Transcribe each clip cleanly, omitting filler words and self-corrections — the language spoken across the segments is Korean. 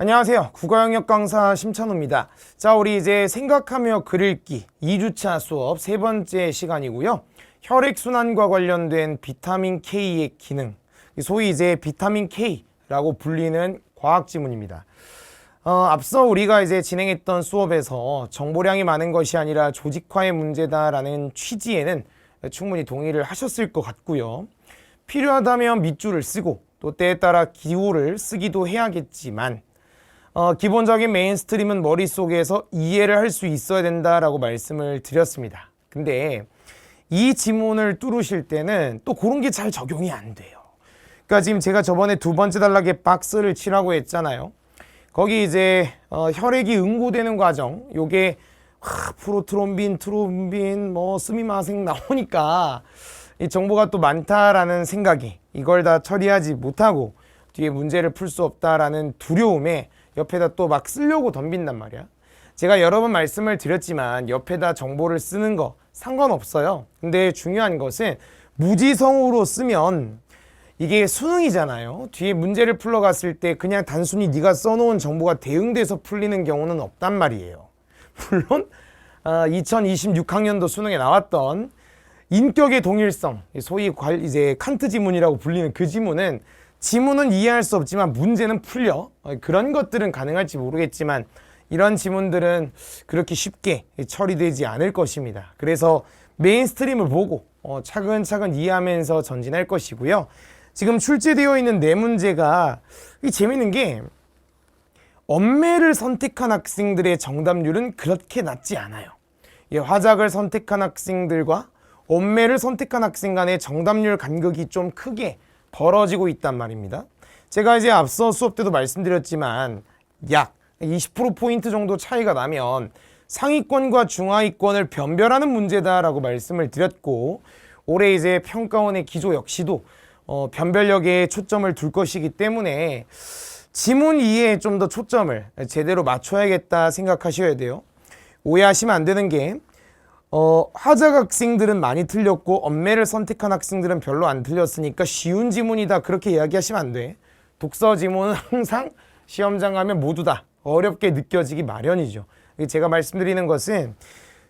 안녕하세요. 국어영역 강사 심찬호입니다. 자, 우리 이제 생각하며 글 읽기 2주차 수업 세 번째 시간이고요. 혈액순환과 관련된 비타민 K의 기능, 소위 이제 비타민 K라고 불리는 과학 지문입니다. 앞서 우리가 이제 진행했던 수업에서 정보량이 많은 것이 아니라 조직화의 문제다라는 취지에는 충분히 동의를 하셨을 것 같고요. 필요하다면 밑줄을 쓰고 또 때에 따라 기호를 쓰기도 해야겠지만 기본적인 메인스트림은 머릿속에서 이해를 할 수 있어야 된다라고 말씀을 드렸습니다. 근데 이 지문을 뚫으실 때는 또 그런 게 잘 적용이 안 돼요. 그러니까 지금 제가 저번에 두 번째 단락에 박스를 치라고 했잖아요. 거기 이제 혈액이 응고되는 과정, 요게 프로트롬빈, 트롬빈, 스미마생 나오니까 이 정보가 또 많다라는 생각이, 이걸 다 처리하지 못하고 뒤에 문제를 풀 수 없다라는 두려움에 옆에다 또 막 쓰려고 덤빈단 말이야. 제가 여러 번 말씀을 드렸지만 옆에다 정보를 쓰는 거 상관없어요. 근데 중요한 것은 무지성으로 쓰면 이게 수능이잖아요. 뒤에 문제를 풀러갔을 때 그냥 단순히 네가 써놓은 정보가 대응돼서 풀리는 경우는 없단 말이에요. 물론 2026학년도 수능에 나왔던 인격의 동일성, 소위 이제 칸트 지문이라고 불리는 그 지문은 이해할 수 없지만 문제는 풀려. 그런 것들은 가능할지 모르겠지만 이런 지문들은 그렇게 쉽게 처리되지 않을 것입니다. 그래서 메인스트림을 보고 차근차근 이해하면서 전진할 것이고요. 지금 출제되어 있는 네 문제가 재밌는 게 엄매를 선택한 학생들의 정답률은 그렇게 낮지 않아요. 화작을 선택한 학생들과 엄매를 선택한 학생 간의 정답률 간극이 좀 크게 벌어지고 있단 말입니다. 제가 이제 앞서 수업 때도 말씀드렸지만 약 20%포인트 정도 차이가 나면 상위권과 중하위권을 변별하는 문제다라고 말씀을 드렸고, 올해 이제 평가원의 기조 역시도 변별력에 초점을 둘 것이기 때문에 지문 이해에 좀 더 초점을 제대로 맞춰야겠다 생각하셔야 돼요. 오해하시면 안 되는 게 화작 학생들은 많이 틀렸고 엄매를 선택한 학생들은 별로 안 틀렸으니까 쉬운 지문이다 그렇게 이야기하시면 안 돼. 독서 지문은 항상 시험장 가면 모두 다 어렵게 느껴지기 마련이죠. 제가 말씀드리는 것은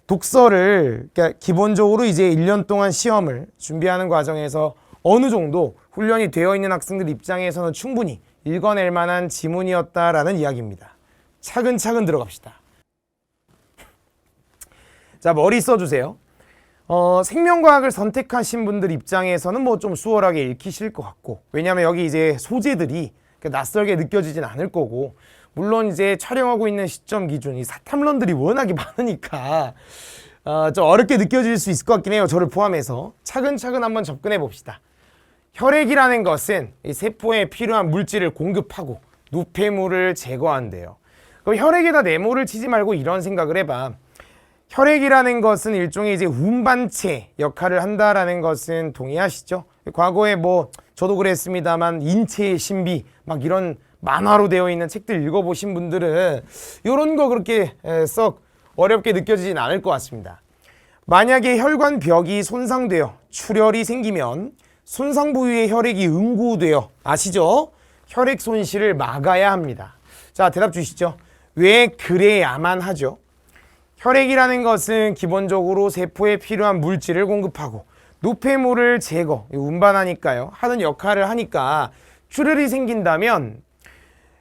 독서를 그러니까 기본적으로 이제 1년 동안 시험을 준비하는 과정에서 어느 정도 훈련이 되어 있는 학생들 입장에서는 충분히 읽어낼 만한 지문이었다라는 이야기입니다. 차근차근 들어갑시다. 자, 머리 써주세요. 생명과학을 선택하신 분들 입장에서는 뭐 좀 수월하게 읽히실 것 같고, 왜냐하면 여기 이제 소재들이 낯설게 느껴지진 않을 거고, 물론 이제 촬영하고 있는 시점 기준 이 사탐런들이 워낙에 많으니까 좀 어렵게 느껴질 수 있을 것 같긴 해요. 저를 포함해서. 차근차근 한번 접근해 봅시다. 혈액이라는 것은 이 세포에 필요한 물질을 공급하고 노폐물을 제거한대요. 그럼 혈액에다 네모를 치지 말고 이런 생각을 해봐. 혈액이라는 것은 일종의 이제 운반체 역할을 한다라는 것은 동의하시죠? 과거에 저도 그랬습니다만 인체의 신비 막 이런 만화로 되어 있는 책들 읽어보신 분들은 이런 거 그렇게 썩 어렵게 느껴지진 않을 것 같습니다. 만약에 혈관벽이 손상되어 출혈이 생기면 손상 부위의 혈액이 응고되어, 아시죠? 혈액 손실을 막아야 합니다. 자, 대답 주시죠. 왜 그래야만 하죠? 혈액이라는 것은 기본적으로 세포에 필요한 물질을 공급하고 노폐물을 제거, 운반하니까요. 하는 역할을 하니까 출혈이 생긴다면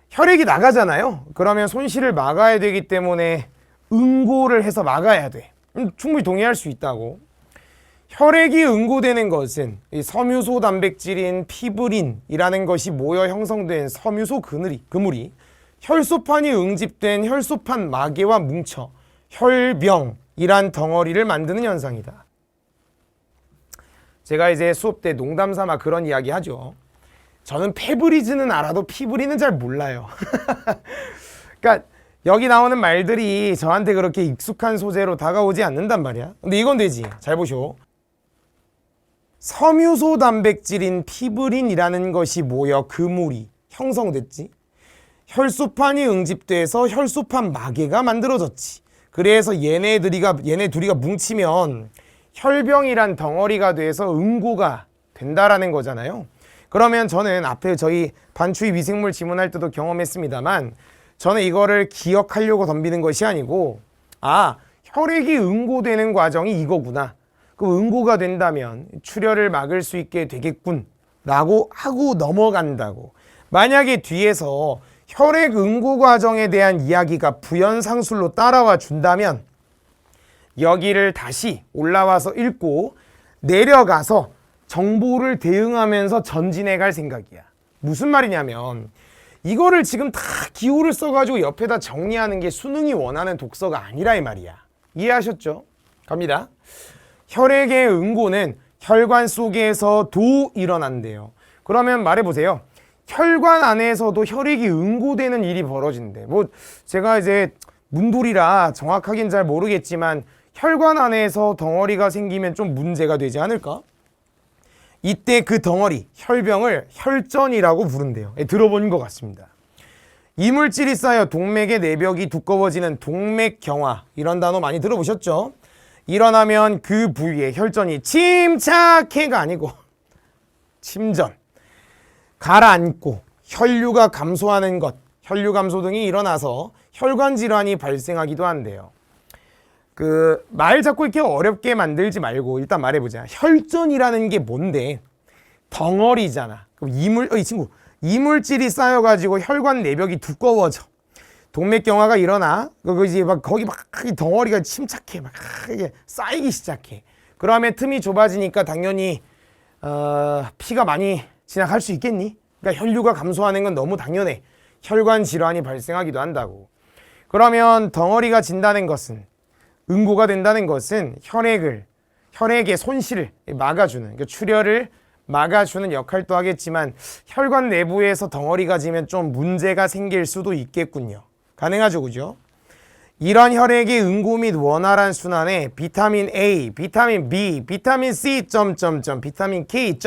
혈액이 나가잖아요. 그러면 손실을 막아야 되기 때문에 응고를 해서 막아야 돼. 충분히 동의할 수 있다고. 혈액이 응고되는 것은 섬유소 단백질인 피브린이라는 것이 모여 형성된 섬유소 그물이 혈소판이 응집된 혈소판 마개와 뭉쳐 혈병이란 덩어리를 만드는 현상이다. 제가 이제 수업 때 농담 삼아 그런 이야기 하죠. 저는 페브리즈는 알아도 피브린은 잘 몰라요. 그러니까 여기 나오는 말들이 저한테 그렇게 익숙한 소재로 다가오지 않는단 말이야. 근데 이건 되지. 잘 보쇼. 섬유소 단백질인 피브린이라는 것이 모여 그물이 형성됐지. 혈소판이 응집돼서 혈소판 마개가 만들어졌지. 그래서 얘네 둘이가 뭉치면 혈병이란 덩어리가 돼서 응고가 된다라는 거잖아요. 그러면 저는 앞에 저희 반추위 미생물 지문할 때도 경험했습니다만 저는 이거를 기억하려고 덤비는 것이 아니고 혈액이 응고되는 과정이 이거구나. 그 응고가 된다면 출혈을 막을 수 있게 되겠군 라고 하고 넘어간다고. 만약에 뒤에서 혈액 응고 과정에 대한 이야기가 부연상술로 따라와 준다면 여기를 다시 올라와서 읽고 내려가서 정보를 대응하면서 전진해 갈 생각이야. 무슨 말이냐면 이거를 지금 다 기호를 써가지고 옆에다 정리하는 게 수능이 원하는 독서가 아니라 이 말이야. 이해하셨죠? 갑니다. 혈액의 응고는 혈관 속에서도 일어난대요. 그러면 말해보세요. 혈관 안에서도 혈액이 응고되는 일이 벌어진대. 뭐 제가 이제 문돌이라 정확하긴 잘 모르겠지만 혈관 안에서 덩어리가 생기면 좀 문제가 되지 않을까? 이때 그 덩어리, 혈병을 혈전이라고 부른대요. 들어본 것 같습니다. 이물질이 쌓여 동맥의 내벽이 두꺼워지는 동맥경화, 이런 단어 많이 들어보셨죠? 일어나면 그 부위에 혈전이 침착해가 아니고 침전, 가라앉고 혈류가 감소하는 것, 혈류 감소 등이 일어나서 혈관 질환이 발생하기도 한대요. 말 자꾸 이렇게 어렵게 만들지 말고 일단 말해보자. 혈전이라는 게 뭔데? 덩어리잖아. 그럼 이 친구 이물질이 쌓여가지고 혈관 내벽이 두꺼워져. 동맥경화가 일어나. 이제 거기 덩어리가 침착해. 이게 쌓이기 시작해. 그러면 틈이 좁아지니까 당연히 피가 많이 진학할 수 있겠니? 그러니까 혈류가 감소하는 건 너무 당연해. 혈관 질환이 발생하기도 한다고. 그러면 덩어리가 진다는 것은, 응고가 된다는 것은 혈액의 손실을 막아주는, 그러니까 출혈을 막아주는 역할도 하겠지만 혈관 내부에서 덩어리가 지면 좀 문제가 생길 수도 있겠군요. 가능하죠, 그죠? 이런 혈액의 응고 및 원활한 순환에 비타민 A, 비타민 B, 비타민 C, 비타민 K,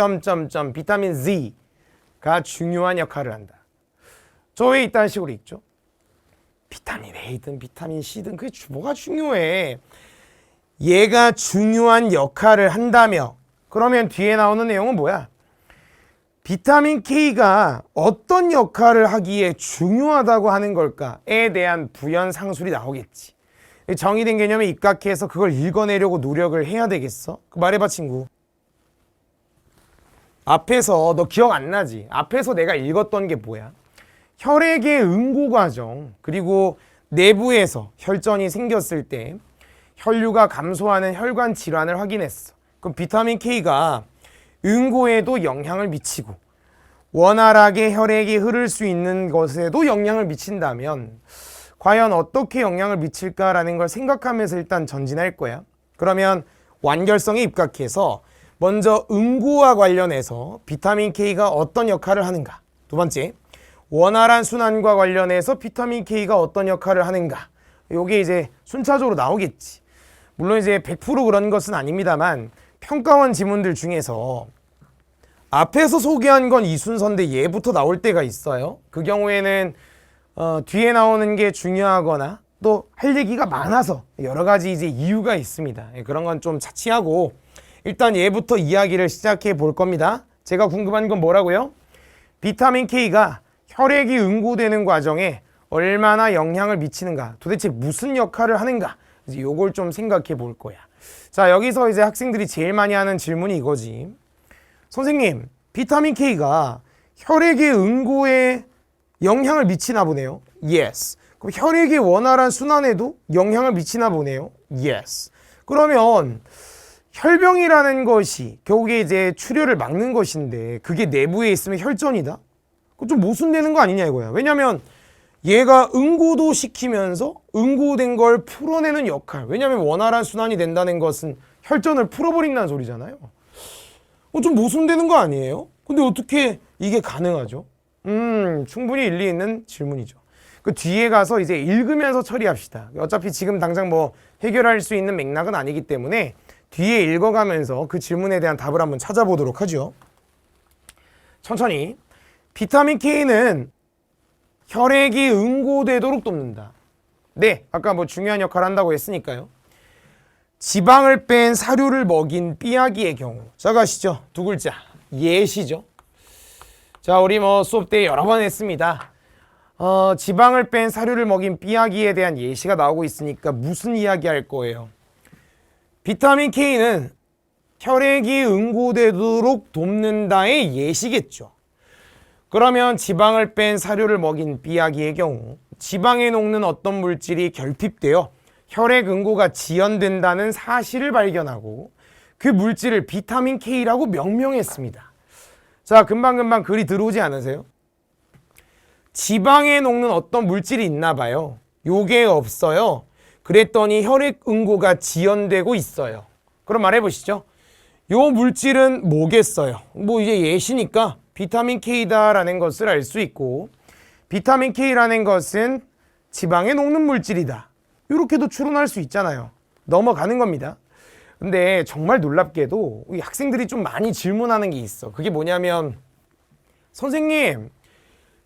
비타민 Z가 중요한 역할을 한다. 저 왜 이딴 식으로 읽죠? 비타민 A든 비타민 C든 그게 뭐가 중요해? 얘가 중요한 역할을 한다며. 그러면 뒤에 나오는 내용은 뭐야? 비타민 K가 어떤 역할을 하기에 중요하다고 하는 걸까에 대한 부연 상술이 나오겠지. 정의된 개념에 입각해서 그걸 읽어내려고 노력을 해야 되겠어? 말해봐, 친구. 앞에서 너 기억 안 나지? 앞에서 내가 읽었던 게 뭐야? 혈액의 응고 과정, 그리고 내부에서 혈전이 생겼을 때 혈류가 감소하는 혈관 질환을 확인했어. 그럼 비타민 K가 응고에도 영향을 미치고 원활하게 혈액이 흐를 수 있는 것에도 영향을 미친다면 과연 어떻게 영향을 미칠까라는 걸 생각하면서 일단 전진할 거야. 그러면 완결성에 입각해서 먼저 응고와 관련해서 비타민 K가 어떤 역할을 하는가. 두 번째, 원활한 순환과 관련해서 비타민 K가 어떤 역할을 하는가. 요게 이제 순차적으로 나오겠지. 물론 이제 100% 그런 것은 아닙니다만 평가원 지문들 중에서 앞에서 소개한 건 이 순서인데 얘부터 나올 때가 있어요. 그 경우에는 뒤에 나오는 게 중요하거나 또 할 얘기가 많아서 여러 가지 이제 이유가 있습니다. 그런 건 좀 차치하고 일단 얘부터 이야기를 시작해 볼 겁니다. 제가 궁금한 건 뭐라고요? 비타민 K가 혈액이 응고되는 과정에 얼마나 영향을 미치는가, 도대체 무슨 역할을 하는가, 이제 요걸 좀 생각해 볼 거야. 자, 여기서 이제 학생들이 제일 많이 하는 질문이 이거지. 선생님, 비타민 K가 혈액의 응고에 영향을 미치나 보네요. Yes. 그럼 혈액의 원활한 순환에도 영향을 미치나 보네요. Yes. 그러면 혈병이라는 것이 결국에 이제 출혈을 막는 것인데 그게 내부에 있으면 혈전이다? 그거 좀 모순되는 거 아니냐 이거야. 왜냐면 얘가 응고도 시키면서 응고된 걸 풀어내는 역할. 왜냐면 원활한 순환이 된다는 것은 혈전을 풀어버린다는 소리잖아요. 좀 모순되는 거 아니에요? 근데 어떻게 이게 가능하죠? 충분히 일리 있는 질문이죠. 그 뒤에 가서 이제 읽으면서 처리합시다. 어차피 지금 당장 뭐 해결할 수 있는 맥락은 아니기 때문에 뒤에 읽어가면서 그 질문에 대한 답을 한번 찾아보도록 하죠. 천천히. 비타민 K는 혈액이 응고되도록 돕는다. 네, 아까 뭐 중요한 역할을 한다고 했으니까요. 지방을 뺀 사료를 먹인 삐약이의 경우. 자, 가시죠. 두 글자. 예시죠. 자, 우리 뭐 수업 때 여러 번 했습니다. 지방을 뺀 사료를 먹인 삐아기에 대한 예시가 나오고 있으니까 무슨 이야기 할 거예요? 비타민 K는 혈액이 응고되도록 돕는다의 예시겠죠. 그러면 지방을 뺀 사료를 먹인 삐아기의 경우 지방에 녹는 어떤 물질이 결핍되어 혈액 응고가 지연된다는 사실을 발견하고 그 물질을 비타민 K라고 명명했습니다. 자, 금방금방 글이 들어오지 않으세요? 지방에 녹는 어떤 물질이 있나 봐요. 요게 없어요. 그랬더니 혈액 응고가 지연되고 있어요. 그럼 말해보시죠. 요 물질은 뭐겠어요? 뭐 이제 예시니까 비타민 K다라는 것을 알 수 있고 비타민 K라는 것은 지방에 녹는 물질이다. 이렇게도 추론할 수 있잖아요. 넘어가는 겁니다. 근데 정말 놀랍게도 이 학생들이 좀 많이 질문하는 게 있어. 그게 뭐냐면 선생님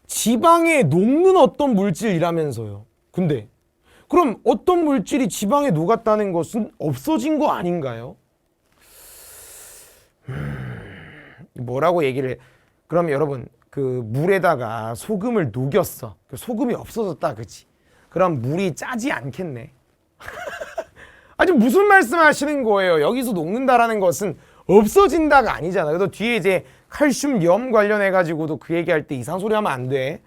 지방에 녹는 어떤 물질이라면서요. 근데 그럼 어떤 물질이 지방에 녹았다는 것은 없어진 거 아닌가요? 뭐라고 얘기를 해? 그럼 여러분 그 물에다가 소금을 녹였어. 그 소금이 없어졌다, 그치? 그럼 물이 짜지 않겠네. 아니 무슨 말씀하시는 거예요? 여기서 녹는다라는 것은 없어진다가 아니잖아. 그래도 뒤에 이제 칼슘염 관련해 가지고도 그 얘기할 때 이상한 소리 하면 안 돼.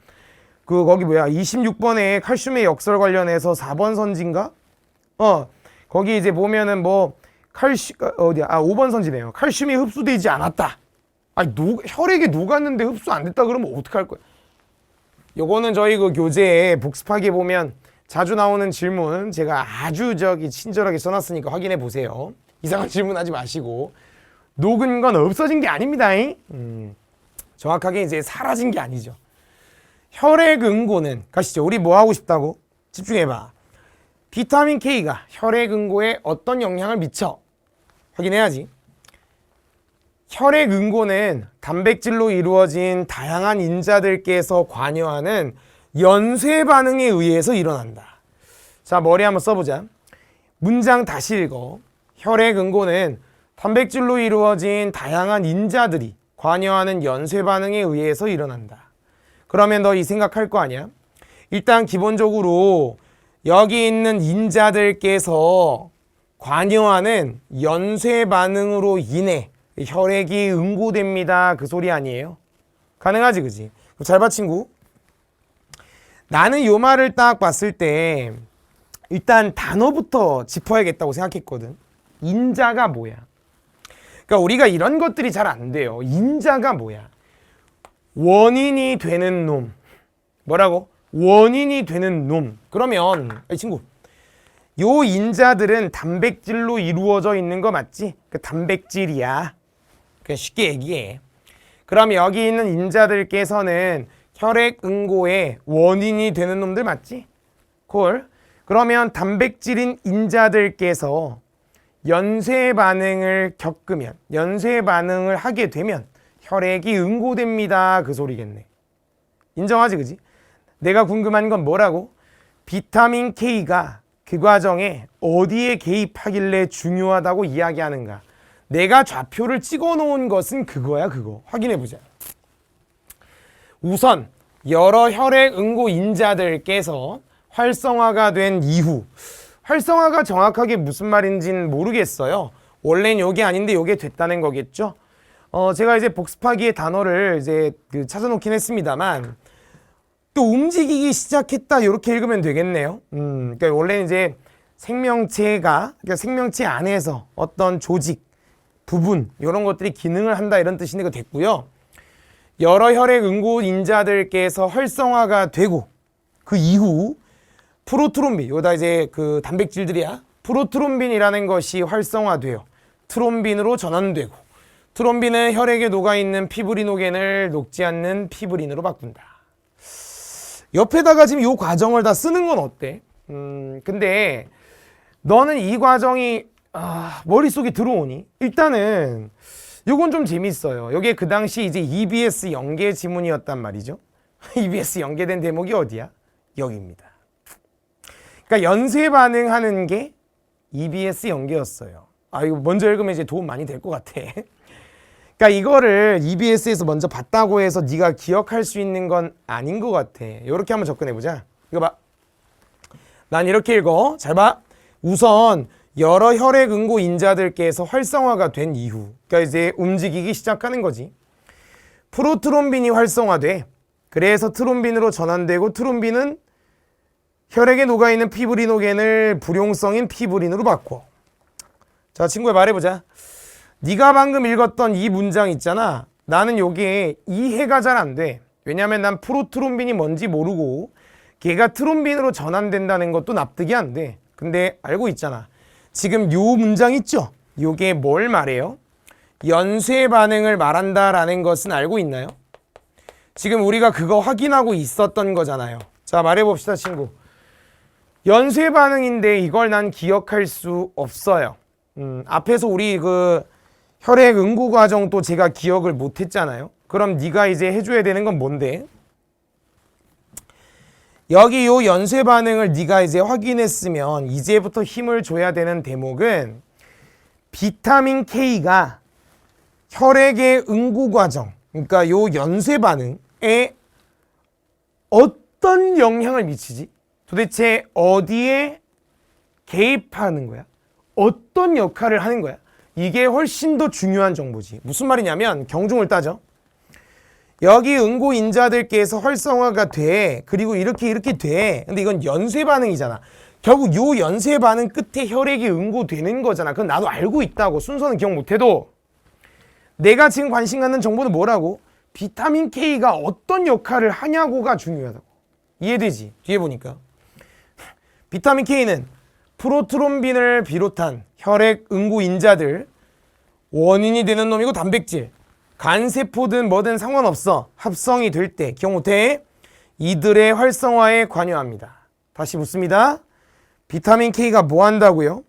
그 거기 뭐야 26번에 칼슘의 역설 관련해서 4번 선지인가? 거기 이제 보면은 뭐 칼슘 어디야? 5번 선지네요. 칼슘이 흡수되지 않았다. 아니 혈액에 녹았는데 흡수 안 됐다 그러면 어떡할 거야? 요거는 저희 그 교재에 복습하기에 보면 자주 나오는 질문 제가 아주 친절하게 써놨으니까 확인해 보세요. 이상한 질문하지 마시고 녹은 건 없어진 게 아닙니다. 정확하게 이제 사라진 게 아니죠. 혈액 응고는 가시죠. 우리 뭐 하고 싶다고? 집중해봐. 비타민 K가 혈액 응고에 어떤 영향을 미쳐? 확인해야지. 혈액 응고는 단백질로 이루어진 다양한 인자들께서 관여하는 연쇄 반응에 의해서 일어난다. 자, 머리 한번 써보자. 문장 다시 읽어. 혈액 응고는 단백질로 이루어진 다양한 인자들이 관여하는 연쇄 반응에 의해서 일어난다. 그러면 너 이 생각할 거 아니야? 일단 기본적으로 여기 있는 인자들께서 관여하는 연쇄 반응으로 인해 혈액이 응고됩니다. 그 소리 아니에요? 가능하지, 그지? 잘 봐, 친구. 나는 요 말을 딱 봤을 때 일단 단어부터 짚어야겠다고 생각했거든. 인자가 뭐야? 그러니까 우리가 이런 것들이 잘 안 돼요. 인자가 뭐야? 원인이 되는 놈. 뭐라고? 원인이 되는 놈. 그러면 이 친구, 요 인자들은 단백질로 이루어져 있는 거 맞지? 그 단백질이야. 그냥 쉽게 얘기해. 그럼 여기 있는 인자들께서는 혈액 응고의 원인이 되는 놈들 맞지? 콜. 그러면 단백질인 인자들께서 연쇄 반응을 겪으면, 연쇄 반응을 하게 되면 혈액이 응고됩니다. 그 소리겠네. 인정하지, 그지? 내가 궁금한 건 뭐라고? 비타민 K가 그 과정에 어디에 개입하길래 중요하다고 이야기하는가? 내가 좌표를 찍어 놓은 것은 그거야, 그거. 확인해 보자. 우선 여러 혈액 응고 인자들께서 활성화가 된 이후, 활성화가 정확하게 무슨 말인지는 모르겠어요. 원래는 요게 아닌데 요게 됐다는 거겠죠. 제가 이제 복습하기의 단어를 이제 찾아놓긴 했습니다만 또 움직이기 시작했다 이렇게 읽으면 되겠네요. 그러니까 원래는 이제 생명체가, 그러니까 생명체 안에서 어떤 조직, 부분 이런 것들이 기능을 한다 이런 뜻인데 그거 됐고요. 여러 혈액 응고 인자들께서 활성화가 되고 그 이후 프로트롬빈, 이거 이제 그 단백질들이야. 프로트롬빈이라는 것이 활성화돼요. 트롬빈으로 전환되고 트롬빈은 혈액에 녹아있는 피브리노겐을 녹지 않는 피브린으로 바꾼다. 옆에다가 지금 이 과정을 다 쓰는 건 어때? 근데 너는 이 과정이 머릿속에 들어오니? 일단은 요건 좀 재밌어요. 요게 그 당시 이제 EBS 연계 지문이었단 말이죠. EBS 연계된 대목이 어디야? 여기입니다. 그러니까 연쇄 반응하는 게 EBS 연계였어요. 이거 먼저 읽으면 이제 도움 많이 될 것 같아. 그러니까 이거를 EBS에서 먼저 봤다고 해서 네가 기억할 수 있는 건 아닌 것 같아. 이렇게 한번 접근해보자. 이거 봐. 난 이렇게 읽어. 잘 봐. 우선 여러 혈액 응고 인자들께서 활성화가 된 이후, 그러니까 이제 움직이기 시작하는 거지. 프로트롬빈이 활성화돼. 그래서 트롬빈으로 전환되고 트롬빈은 혈액에 녹아있는 피브리노겐을 불용성인 피브린으로 바꿔. 자, 친구야 말해보자. 네가 방금 읽었던 이 문장 있잖아. 나는 요게 이해가 잘 안 돼. 왜냐면 난 프로트롬빈이 뭔지 모르고 걔가 트롬빈으로 전환된다는 것도 납득이 안 돼. 근데 알고 있잖아. 지금 요 문장 있죠? 요게 뭘 말해요? 연쇄 반응을 말한다라는 것은 알고 있나요? 지금 우리가 그거 확인하고 있었던 거잖아요. 자, 말해봅시다, 친구. 연쇄 반응인데 이걸 난 기억할 수 없어요. 앞에서 우리 그 혈액 응고 과정도 제가 기억을 못 했잖아요. 그럼 네가 이제 해줘야 되는 건 뭔데? 여기 요 연쇄 반응을 네가 이제 확인했으면 이제부터 힘을 줘야 되는 대목은 비타민 K가 혈액의 응고 과정, 그러니까 요 연쇄 반응에 어떤 영향을 미치지? 도대체 어디에 개입하는 거야? 어떤 역할을 하는 거야? 이게 훨씬 더 중요한 정보지. 무슨 말이냐면 경중을 따져. 여기 응고 인자들께서 활성화가 돼. 그리고 이렇게 돼. 근데 이건 연쇄 반응이잖아. 결국 요 연쇄 반응 끝에 혈액이 응고되는 거잖아. 그건 나도 알고 있다고. 순서는 기억 못해도. 내가 지금 관심 갖는 정보는 뭐라고? 비타민 K가 어떤 역할을 하냐고가 중요하다고. 이해되지? 뒤에 보니까. 비타민 K는 프로트롬빈을 비롯한 혈액 응고 인자들, 원인이 되는 놈이고 단백질, 간세포든 뭐든 상관없어. 합성이 될 때, 기억 못해? 이들의 활성화에 관여합니다. 다시 묻습니다. 비타민 K가 뭐 한다고요?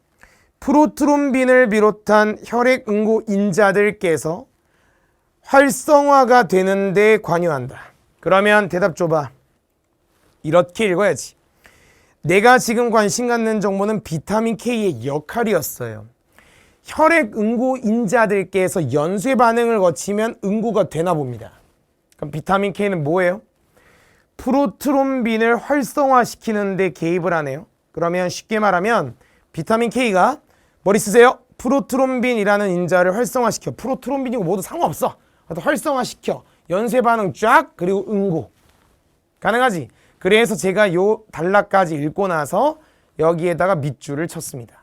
프로트롬빈을 비롯한 혈액 응고 인자들께서 활성화가 되는데 관여한다. 그러면 대답 줘봐. 이렇게 읽어야지. 내가 지금 관심 갖는 정보는 비타민 K의 역할이었어요. 혈액 응고 인자들께서 연쇄 반응을 거치면 응고가 되나 봅니다. 그럼 비타민 K는 뭐예요? 프로트롬빈을 활성화시키는 데 개입을 하네요. 그러면 쉽게 말하면 비타민 K가 머리 쓰세요. 프로트롬빈이라는 인자를 활성화시켜. 프로트롬빈이고 모두 상관없어. 활성화시켜. 연쇄 반응 쫙 그리고 응고. 가능하지? 그래서 제가 요 단락까지 읽고 나서 여기에다가 밑줄을 쳤습니다.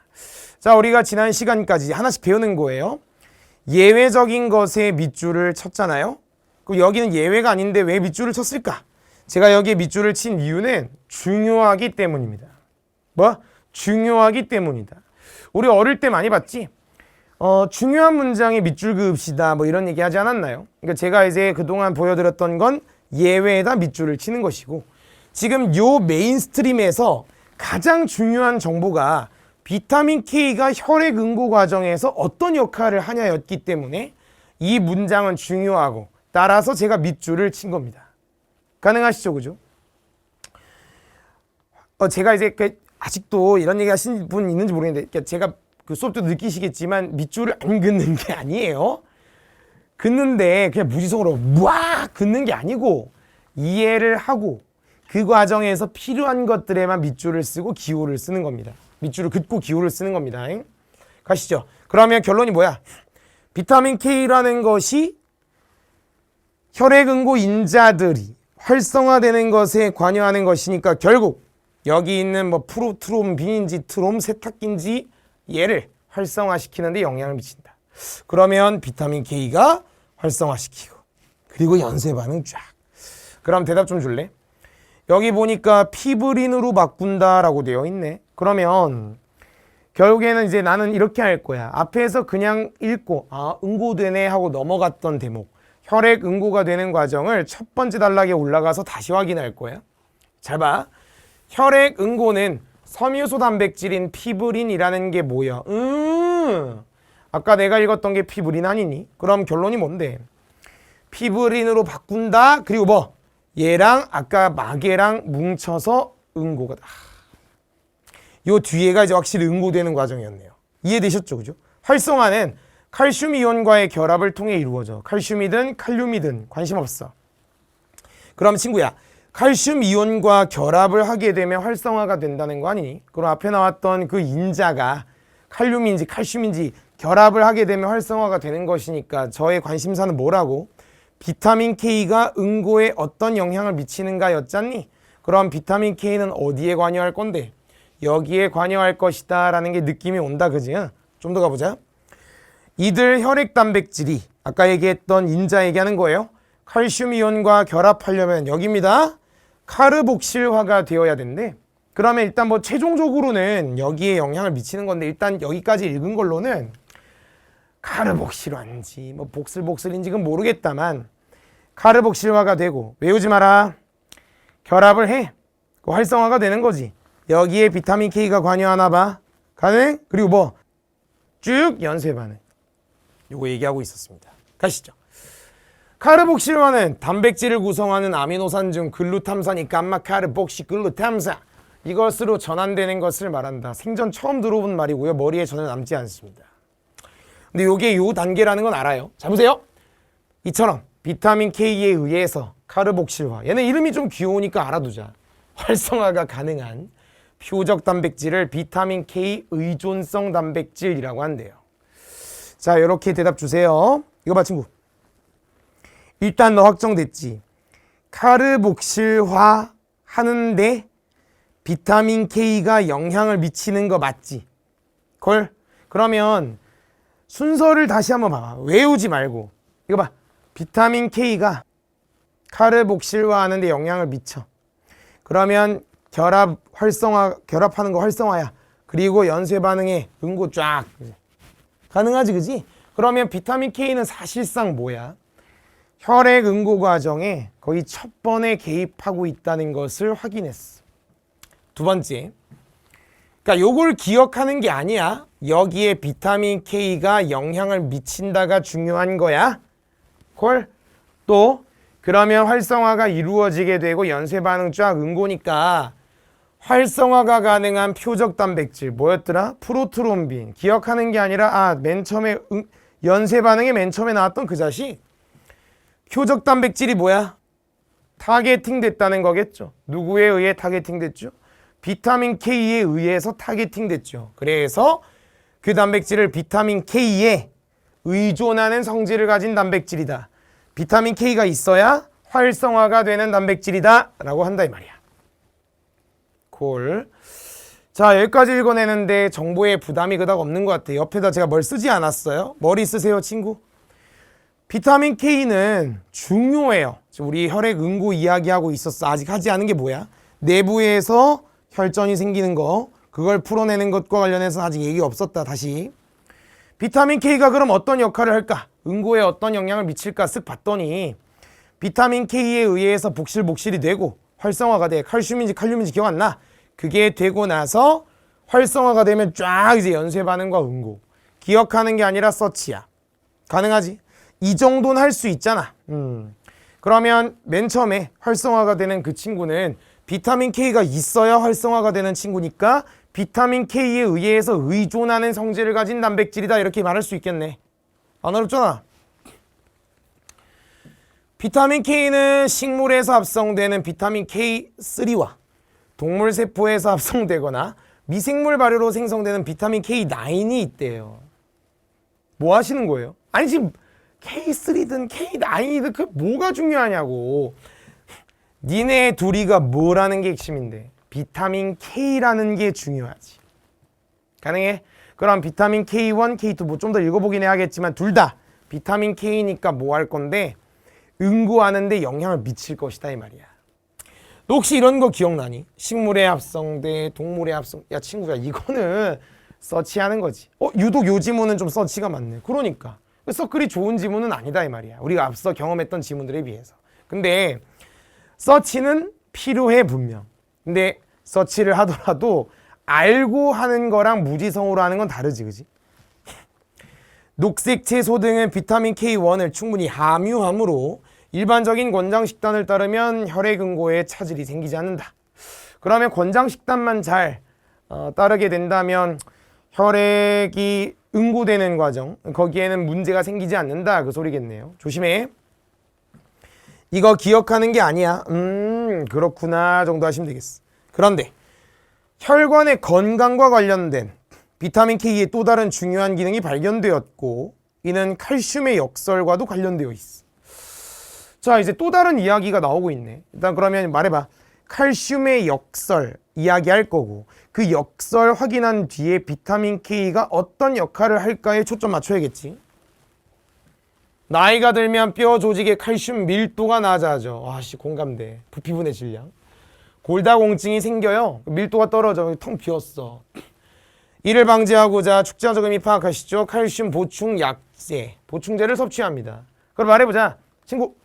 자, 우리가 지난 시간까지 하나씩 배우는 거예요. 예외적인 것에 밑줄을 쳤잖아요. 그럼 여기는 예외가 아닌데 왜 밑줄을 쳤을까? 제가 여기에 밑줄을 친 이유는 중요하기 때문입니다. 뭐? 중요하기 때문이다. 우리 어릴 때 많이 봤지? 중요한 문장에 밑줄 그읍시다 뭐 이런 얘기 하지 않았나요? 그러니까 제가 이제 그동안 보여드렸던 건 예외에다 밑줄을 치는 것이고, 지금 요 메인스트림에서 가장 중요한 정보가 비타민 K가 혈액 응고 과정에서 어떤 역할을 하냐였기 때문에 이 문장은 중요하고, 따라서 제가 밑줄을 친 겁니다. 가능하시죠? 그죠? 제가 이제 아직도 이런 얘기 하신 분 있는지 모르겠는데, 제가 그 수업 때 느끼시겠지만 밑줄을 안 긋는 게 아니에요. 긋는데 그냥 무지성으로 막 긋는 게 아니고 이해를 하고 그 과정에서 필요한 것들에만 밑줄을 쓰고 기호를 쓰는 겁니다. 밑줄을 긋고 기호를 쓰는 겁니다. 가시죠. 그러면 결론이 뭐야? 비타민 K라는 것이 혈액 응고 인자들이 활성화되는 것에 관여하는 것이니까 결국 여기 있는 뭐 프로트롬빈인지 트롬세탁인지 얘를 활성화시키는 데 영향을 미친다. 그러면 비타민 K가 활성화시키고 그리고 연쇄 반응 쫙. 그럼 대답 좀 줄래? 여기 보니까 피브린으로 바꾼다라고 되어 있네. 그러면 결국에는 이제 나는 이렇게 할 거야. 앞에서 그냥 읽고 응고되네 하고 넘어갔던 대목, 혈액 응고가 되는 과정을 첫 번째 단락에 올라가서 다시 확인할 거야. 잘 봐. 혈액 응고는 섬유소 단백질인 피브린이라는 게 뭐야? 아까 내가 읽었던 게 피브린 아니니? 그럼 결론이 뭔데? 피브린으로 바꾼다. 그리고 뭐? 얘랑 아까 마개랑 뭉쳐서 응고가. 요 뒤에가 이제 확실히 응고되는 과정이었네요. 이해되셨죠? 그죠? 활성화는 칼슘 이온과의 결합을 통해 이루어져. 칼슘이든 칼륨이든 관심 없어. 그럼 친구야, 칼슘 이온과 결합을 하게 되면 활성화가 된다는 거 아니니? 그럼 앞에 나왔던 그 인자가 칼륨인지 칼슘인지 결합을 하게 되면 활성화가 되는 것이니까 저의 관심사는 뭐라고? 비타민 K가 응고에 어떤 영향을 미치는가 였잖니? 그럼 비타민 K는 어디에 관여할 건데? 여기에 관여할 것이다 라는 게 느낌이 온다, 그지? 좀 더 가보자. 이들 혈액 단백질이 아까 얘기했던 인자 얘기하는 거예요. 칼슘 이온과 결합하려면 여기입니다. 카르복실화가 되어야 된대. 그러면 일단 뭐 최종적으로는 여기에 영향을 미치는 건데 일단 여기까지 읽은 걸로는 카르복실화인지 뭐 복슬복슬인지는 모르겠다만 카르복실화가 되고 외우지 마라. 결합을 해. 활성화가 되는 거지. 여기에 비타민 K가 관여하나 봐. 가능? 그리고 뭐 쭉 연쇄 반응. 요거 얘기하고 있었습니다. 가시죠. 카르복실화는 단백질을 구성하는 아미노산 중 글루탐산이 감마카르복시글루탐산 이것으로 전환되는 것을 말한다. 생전 처음 들어본 말이고요. 머리에 전혀 남지 않습니다. 근데 요게 요 단계라는 건 알아요. 자 보세요. 이처럼 비타민 K에 의해서 카르복실화. 얘는 이름이 좀 귀여우니까 알아두자. 활성화가 가능한 표적 단백질을 비타민 K 의존성 단백질이라고 한대요. 자, 이렇게 대답 주세요. 이거 봐, 친구. 일단 너 확정됐지. 카르복실화 하는데 비타민 K가 영향을 미치는 거 맞지? 그러면 순서를 다시 한번 봐봐. 외우지 말고. 이거 봐. 비타민 K가 카르복실화 하는데 영향을 미쳐. 그러면 결합하는 거 활성화야. 그리고 연쇄 반응에 응고 쫙. 가능하지, 그지? 그러면 비타민 K는 사실상 뭐야? 혈액 응고 과정에 거의 첫 번에 개입하고 있다는 것을 확인했어. 두 번째. 그러니까 요걸 기억하는 게 아니야. 여기에 비타민 K가 영향을 미친다가 중요한 거야. 또 그러면 활성화가 이루어지게 되고 연쇄 반응 쫙 응고니까 활성화가 가능한 표적 단백질 뭐였더라? 프로트롬빈. 기억하는 게 아니라 맨 처음에 연쇄 반응에 맨 처음에 나왔던 그 자식. 표적 단백질이 뭐야? 타겟팅 됐다는 거겠죠. 누구에 의해 타겟팅 됐죠? 비타민 K에 의해서 타겟팅 됐죠. 그래서 그 단백질을 비타민 K에 의존하는 성질을 가진 단백질이다. 비타민 K가 있어야 활성화가 되는 단백질이다 라고 한다 이 말이야. 자, 여기까지 읽어내는데 정보에 부담이 그닥 없는 것 같아요. 옆에다 제가 뭘 쓰지 않았어요? 머리 쓰세요, 친구. 비타민 K는 중요해요. 우리 혈액 응고 이야기하고 있었어. 아직 하지 않은 게 뭐야? 내부에서 혈전이 생기는 거, 그걸 풀어내는 것과 관련해서 아직 얘기가 없었다. 다시. 비타민 K가 그럼 어떤 역할을 할까? 응고에 어떤 영향을 미칠까 쓱 봤더니 비타민 K에 의해서 복실복실이 되고 활성화가 돼. 칼슘인지 칼륨인지 기억 안 나? 그게 되고 나서 활성화가 되면 쫙 이제 연쇄 반응과 응고. 기억하는 게 아니라 서치야. 가능하지? 이 정도는 할 수 있잖아. 그러면 맨 처음에 활성화가 되는 그 친구는 비타민 K가 있어야 활성화가 되는 친구니까 비타민 K에 의해서 의존하는 성질을 가진 단백질이다 이렇게 말할 수 있겠네. 안 어렵잖아. 비타민 K는 식물에서 합성되는 비타민 K3와 동물 세포에서 합성되거나 미생물 발효로 생성되는 비타민 K9이 있대요. 뭐 하시는 거예요? 아니 지금 K3든 K9이든 그 뭐가 중요하냐고. 니네 둘이가 뭐라는 게 핵심인데 비타민 K라는 게 중요하지. 가능해? 그럼 비타민 K1, K2 뭐 좀 더 읽어보긴 해야겠지만 둘 다 비타민 K니까 뭐 할 건데 응고하는데 영향을 미칠 것이다 이 말이야. 너 혹시 이런 거 기억나니? 식물의 합성대 동물의 합성. 야 친구야 이거는 서치하는 거지. 유독 요 지문은 좀 서치가 많네. 그러니까 서클이 좋은 지문은 아니다 이 말이야. 우리가 앞서 경험했던 지문들에 비해서. 근데 서치는 필요해 분명. 근데 서치를 하더라도 알고 하는 거랑 무지성으로 하는 건 다르지, 그지? 녹색 채소 등은 비타민 K1을 충분히 함유하므로 일반적인 권장식단을 따르면 혈액 응고에 차질이 생기지 않는다. 그러면 권장식단만 잘 따르게 된다면 혈액이 응고되는 과정, 거기에는 문제가 생기지 않는다 그 소리겠네요. 조심해. 이거 기억하는 게 아니야. 그렇구나 정도 하시면 되겠어. 그런데 혈관의 건강과 관련된 비타민 K의 또 다른 중요한 기능이 발견되었고 이는 칼슘의 역설과도 관련되어 있어. 자, 이제 또 다른 이야기가 나오고 있네. 일단 그러면 말해봐. 칼슘의 역설 이야기할 거고 그 역설 확인한 뒤에 비타민 K가 어떤 역할을 할까에 초점 맞춰야겠지. 나이가 들면 뼈 조직의 칼슘 밀도가 낮아져. 아씨 공감돼. 부피분의 질량. 골다공증이 생겨요. 밀도가 떨어져. 텅 비었어. 이를 방지하고자 축자저금이 파악하시죠. 칼슘 보충 약제, 보충제를 섭취합니다. 그럼 말해보자. 친구.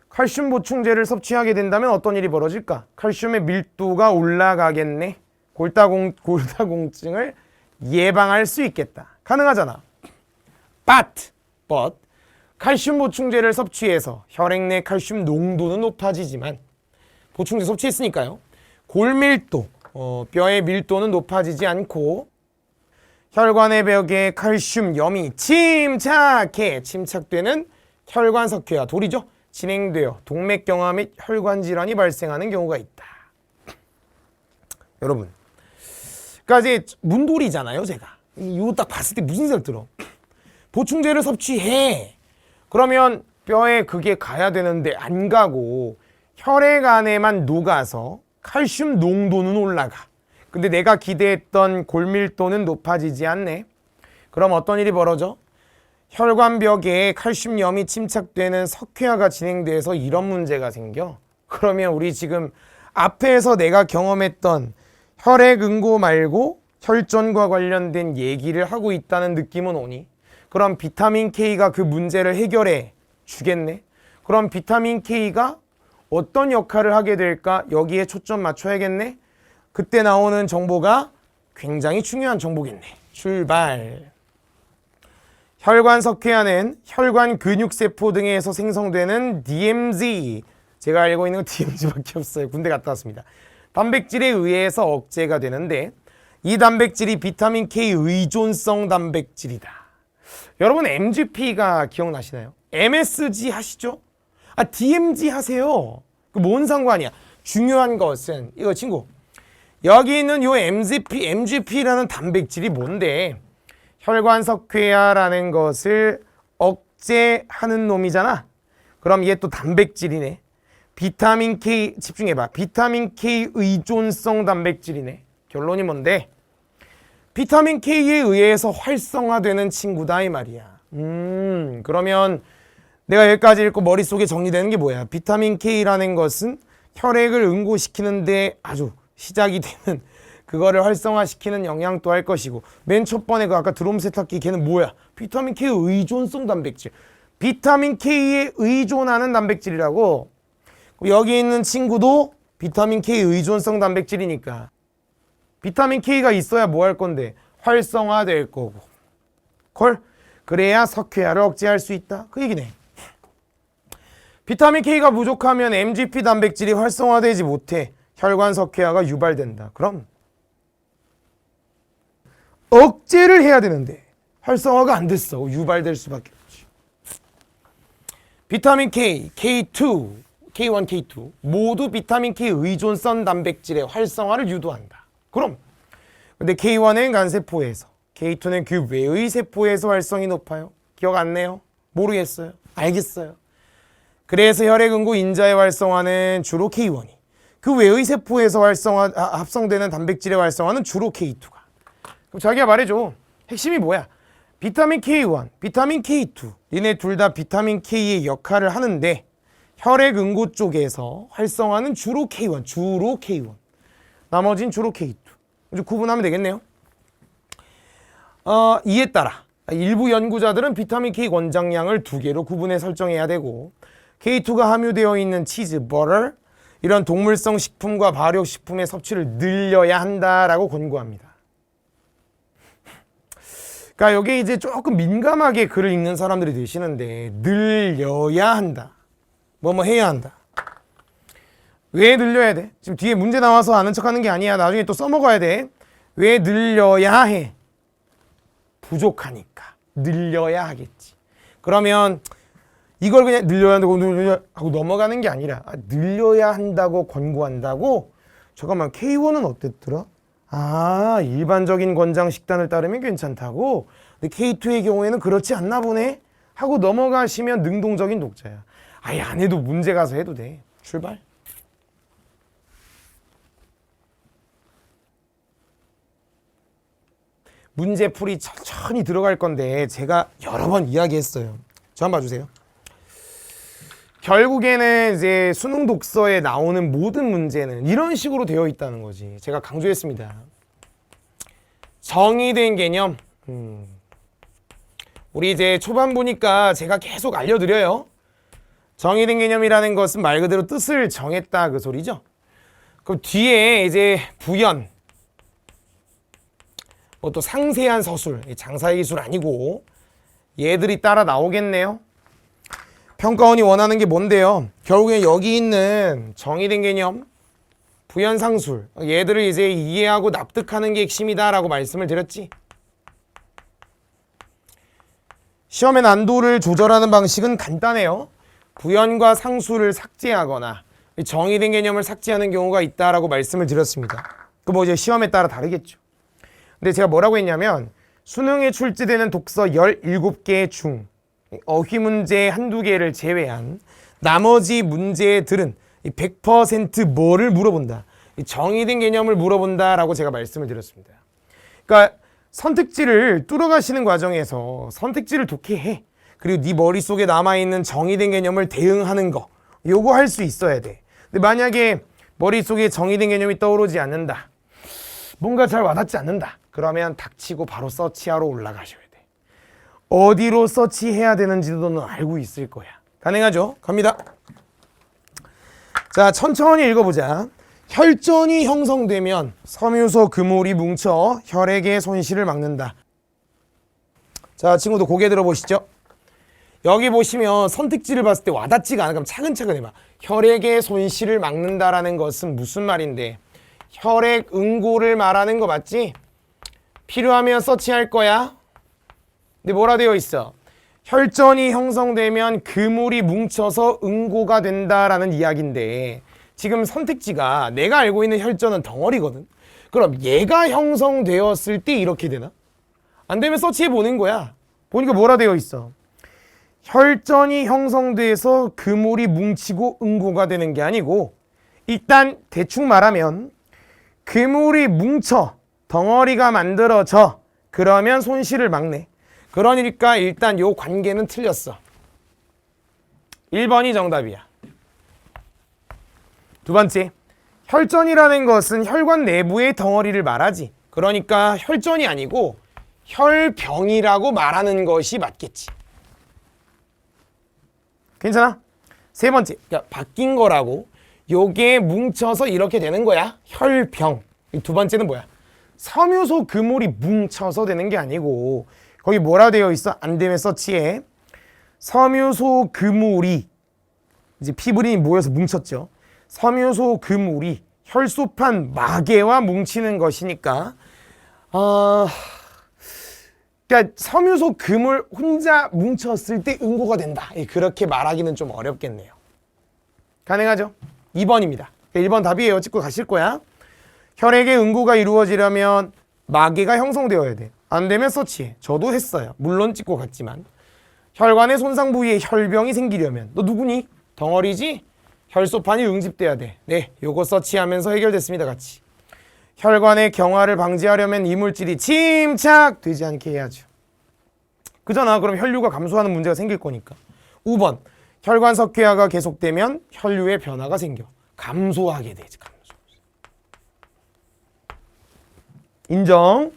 칼슘 보충제를 섭취하게 된다면 어떤 일이 벌어질까? 칼슘의 밀도가 올라가겠네. 골다공증을 예방할 수 있겠다. 가능하잖아. But 칼슘 보충제를 섭취해서 혈액 내 칼슘 농도는 높아지지만 보충제 섭취했으니까요. 골밀도, 뼈의 밀도는 높아지지 않고 혈관의 벽에 칼슘염이 침착되는 혈관석회화, 돌이죠. 진행되어 동맥경화 및 혈관 질환이 발생하는 경우가 있다. 여러분, 그러니까 이제 문돌이잖아요, 제가. 이거 딱 봤을 때 무슨 생각 들어? 보충제를 섭취해. 그러면 뼈에 그게 가야 되는데 안 가고 혈액 안에만 녹아서 칼슘 농도는 올라가. 근데 내가 기대했던 골밀도는 높아지지 않네. 그럼 어떤 일이 벌어져? 혈관벽에 칼슘염이 침착되는 석회화가 진행돼서 이런 문제가 생겨. 그러면 우리 지금 앞에서 내가 경험했던 혈액 응고 말고 혈전과 관련된 얘기를 하고 있다는 느낌은 오니? 그럼 비타민 K가 그 문제를 해결해 주겠네? 그럼 비타민 K가 어떤 역할을 하게 될까? 여기에 초점 맞춰야겠네? 그때 나오는 정보가 굉장히 중요한 정보겠네. 출발. 혈관 석회화는 혈관 근육세포 등에서 생성되는 DMZ, 제가 알고 있는 건 DMZ밖에 없어요. 군대 갔다 왔습니다. 단백질에 의해서 억제가 되는데 이 단백질이 비타민 K 의존성 단백질이다. 여러분 MGP가 기억나시나요? MSG 하시죠? DMZ 하세요. 그 뭔 상관이야? 중요한 것은 이거 친구, 여기 있는 요 MGP라는 단백질이 뭔데? 혈관 석회화라는 것을 억제하는 놈이잖아. 그럼 얘 또 단백질이네. 비타민 K, 집중해봐. 비타민 K 의존성 단백질이네. 결론이 뭔데? 비타민 K에 의해서 활성화되는 친구다 이 말이야. 그러면 내가 여기까지 읽고 머릿속에 정리되는 게 뭐야? 비타민 K라는 것은 혈액을 응고시키는데 아주 시작이 되는, 그거를 활성화시키는 영향도 할 것이고, 맨 첫 번에 그 아까 드럼 세탁기 걔는 뭐야? 비타민 K 의존성 단백질. 비타민 K에 의존하는 단백질이라고. 여기 있는 친구도 비타민 K 의존성 단백질이니까 비타민 K가 있어야 뭐 할 건데? 활성화될 거고. 그래야 석회화를 억제할 수 있다. 그 얘기네. 비타민 K가 부족하면 MGP 단백질이 활성화되지 못해 혈관 석회화가 유발된다. 그럼 억제를 해야 되는데 활성화가 안 됐어. 유발될 수밖에 없지. 비타민 K, K2, K1, K2 모두 비타민 K 의존성 단백질의 활성화를 유도한다. 그럼 근데 K1은 간세포에서, K2는 그 외의 세포에서 활성이 높아요. 기억 안 나요? 모르겠어요. 알겠어요. 그래서 혈액응고 인자의 활성화는 주로 K1이, 그 외의 세포에서 합성되는 단백질의 활성화는 주로 K2가. 그럼 자기가 말해줘. 핵심이 뭐야? 비타민 K1, 비타민 K2 얘네 둘 다 비타민 K의 역할을 하는데 혈액응고 쪽에서 활성화는 주로 K1, 나머진 주로 K2. 이제 구분하면 되겠네요. 이에 따라 일부 연구자들은 비타민 K 권장량을 2개로 구분해 설정해야 되고, K2가 함유되어 있는 치즈, 버터 이런 동물성 식품과 발효식품의 섭취를 늘려야 한다라고 권고합니다. 그러니까 여기 이제 조금 민감하게 글을 읽는 사람들이 계시는데, 늘려야 한다. 뭐뭐 해야 한다. 왜 늘려야 돼? 지금 뒤에 문제 나와서 아는 척하는 게 아니야. 나중에 또 써먹어야 돼. 왜 늘려야 해? 부족하니까 늘려야 하겠지. 그러면 이걸 그냥 늘려야 한다고 하고 넘어가는 게 아니라 늘려야 한다고 권고한다고? 잠깐만, K1은 어땠더라? 일반적인 권장 식단을 따르면 괜찮다고? 근데 K2의 경우에는 그렇지 않나 보네? 하고 넘어가시면 능동적인 독자야. 아예 안 해도 문제 가서 해도 돼. 출발. 문제풀이 천천히 들어갈 건데 제가 여러 번 이야기했어요. 저 한번 봐주세요. 결국에는 이제 수능 독서에 나오는 모든 문제는 이런 식으로 되어 있다는 거지. 제가 강조했습니다. 정의된 개념. 우리 이제 초반부니까 제가 계속 알려드려요. 정의된 개념이라는 것은 말 그대로 뜻을 정했다 그 소리죠. 그럼 뒤에 이제 부연, 뭐 또 상세한 서술, 장사의 기술 아니고 얘들이 따라 나오겠네요. 평가원이 원하는 게 뭔데요? 결국에 여기 있는 정의된 개념, 부연상술, 얘들을 이제 이해하고 납득하는 게 핵심이다라고 말씀을 드렸지. 시험의 난도를 조절하는 방식은 간단해요. 부연과 상수를 삭제하거나 정의된 개념을 삭제하는 경우가 있다라고 말씀을 드렸습니다. 그 뭐 이제 시험에 따라 다르겠죠. 근데 제가 뭐라고 했냐면 수능에 출제되는 독서 17개 중 어휘 문제 한두 개를 제외한 나머지 문제들은 100% 뭐를 물어본다. 정의된 개념을 물어본다라고 제가 말씀을 드렸습니다. 그러니까 선택지를 뚫어가시는 과정에서 선택지를 독해해. 그리고 네 머릿속에 남아있는 정의된 개념을 대응하는 거. 요거 할 수 있어야 돼. 근데 만약에 머릿속에 정의된 개념이 떠오르지 않는다. 뭔가 잘 와닿지 않는다. 그러면 닥치고 바로 서치하러 올라가셔야 돼. 어디로 서치해야 되는지도 너 알고 있을 거야. 가능하죠? 갑니다. 자, 천천히 읽어보자. 혈전이 형성되면 섬유소 그물이 뭉쳐 혈액의 손실을 막는다. 자, 친구들 고개 들어보시죠. 여기 보시면 선택지를 봤을 때 와닿지가 않아. 그럼 차근차근 해봐. 혈액의 손실을 막는다라는 것은 무슨 말인데? 혈액 응고를 말하는 거 맞지? 필요하면 서치할 거야. 근데 뭐라 되어 있어? 혈전이 형성되면 그물이 뭉쳐서 응고가 된다라는 이야기인데 지금 선택지가 내가 알고 있는 혈전은 덩어리거든. 그럼 얘가 형성되었을 때 이렇게 되나? 안 되면 서치해 보는 거야. 보니까 뭐라 되어 있어? 혈전이 형성돼서 그물이 뭉치고 응고가 되는 게 아니고 일단 대충 말하면 그물이 뭉쳐 덩어리가 만들어져. 그러면 손실을 막네. 그러니까 일단 요 관계는 틀렸어. 1번이 정답이야. 두 번째, 혈전이라는 것은 혈관 내부의 덩어리를 말하지. 그러니까 혈전이 아니고 혈병이라고 말하는 것이 맞겠지. 괜찮아? 세 번째, 그러니까 바뀐 거라고. 요게 뭉쳐서 이렇게 되는 거야. 혈병. 두 번째는 뭐야? 섬유소 그물이 뭉쳐서 되는 게 아니고 거기 뭐라 되어 있어? 안 되면 서치해. 섬유소 그물이 이제 피부린이 모여서 뭉쳤죠. 섬유소 그물이 혈소판 마개와 뭉치는 것이니까 그러니까 섬유소 그물 혼자 뭉쳤을 때 응고가 된다. 그렇게 말하기는 좀 어렵겠네요. 가능하죠? 2번입니다. 1번 답이에요. 찍고 가실 거야. 혈액의 응고가 이루어지려면 마개가 형성되어야 돼. 안 되면 서치해. 저도 했어요. 물론 찍고 갔지만. 혈관의 손상 부위에 혈병이 생기려면 너 누구니? 덩어리지? 혈소판이 응집돼야 돼. 네, 요거 서치하면서 해결됐습니다. 같이. 혈관의 경화를 방지하려면 이물질이 침착되지 않게 해야죠. 그잖아. 그럼 혈류가 감소하는 문제가 생길 거니까. 5번. 혈관 석회화가 계속되면 혈류의 변화가 생겨. 감소하게 되지. 감소. 인정.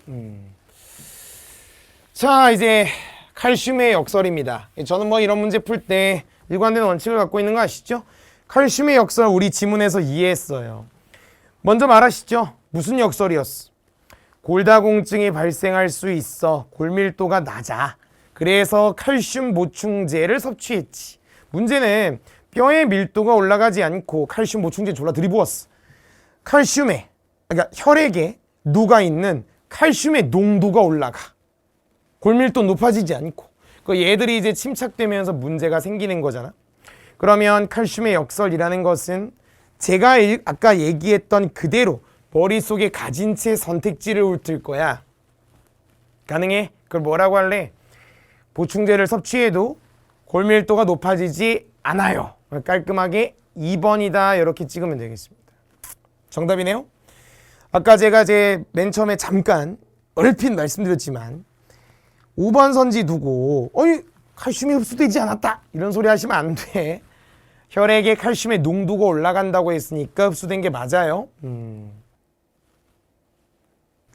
자, 이제 칼슘의 역설입니다. 저는 뭐 이런 문제 풀 때 일관된 원칙을 갖고 있는 거 아시죠? 칼슘의 역설 우리 지문에서 이해했어요. 먼저 말하시죠. 무슨 역설이었어? 골다공증이 발생할 수 있어. 골밀도가 낮아. 그래서 칼슘 보충제를 섭취했지. 문제는 뼈의 밀도가 올라가지 않고 칼슘 보충제 졸라 들이부었어. 칼슘에, 그러니까 혈액에 녹아있는 칼슘의 농도가 올라가. 골밀도 높아지지 않고. 그 얘들이 이제 침착되면서 문제가 생기는 거잖아. 그러면 칼슘의 역설이라는 것은 제가 아까 얘기했던 그대로 머릿속에 가진 채 선택지를 훑을 거야. 가능해? 그걸 뭐라고 할래? 보충제를 섭취해도 골밀도가 높아지지 않아요. 깔끔하게 2번이다 이렇게 찍으면 되겠습니다. 정답이네요. 아까 제가 맨 처음에 잠깐 얼핏 말씀드렸지만 5번 선지 두고 칼슘이 흡수되지 않았다 이런 소리 하시면 안 돼. 혈액에 칼슘의 농도가 올라간다고 했으니까 흡수된 게 맞아요.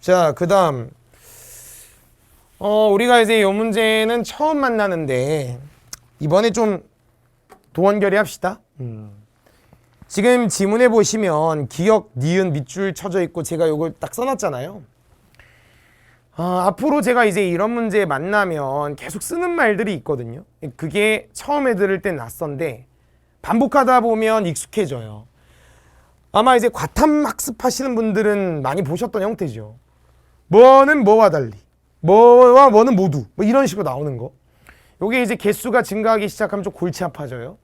자, 그 다음 우리가 이제 이 문제는 처음 만나는데 이번에 좀 도원결의 합시다. 지금 지문에 보시면 기역, 니은, 밑줄 쳐져 있고 제가 이걸 딱 써놨잖아요. 앞으로 제가 이제 이런 문제 만나면 계속 쓰는 말들이 있거든요. 그게 처음에 들을 땐 낯선데 반복하다 보면 익숙해져요. 아마 이제 과탐 학습하시는 분들은 많이 보셨던 형태죠. 뭐는 뭐와 달리, 뭐와 뭐는 모두, 뭐 이런 식으로 나오는 거. 요게 이제 개수가 증가하기 시작하면 좀 골치 아파져요.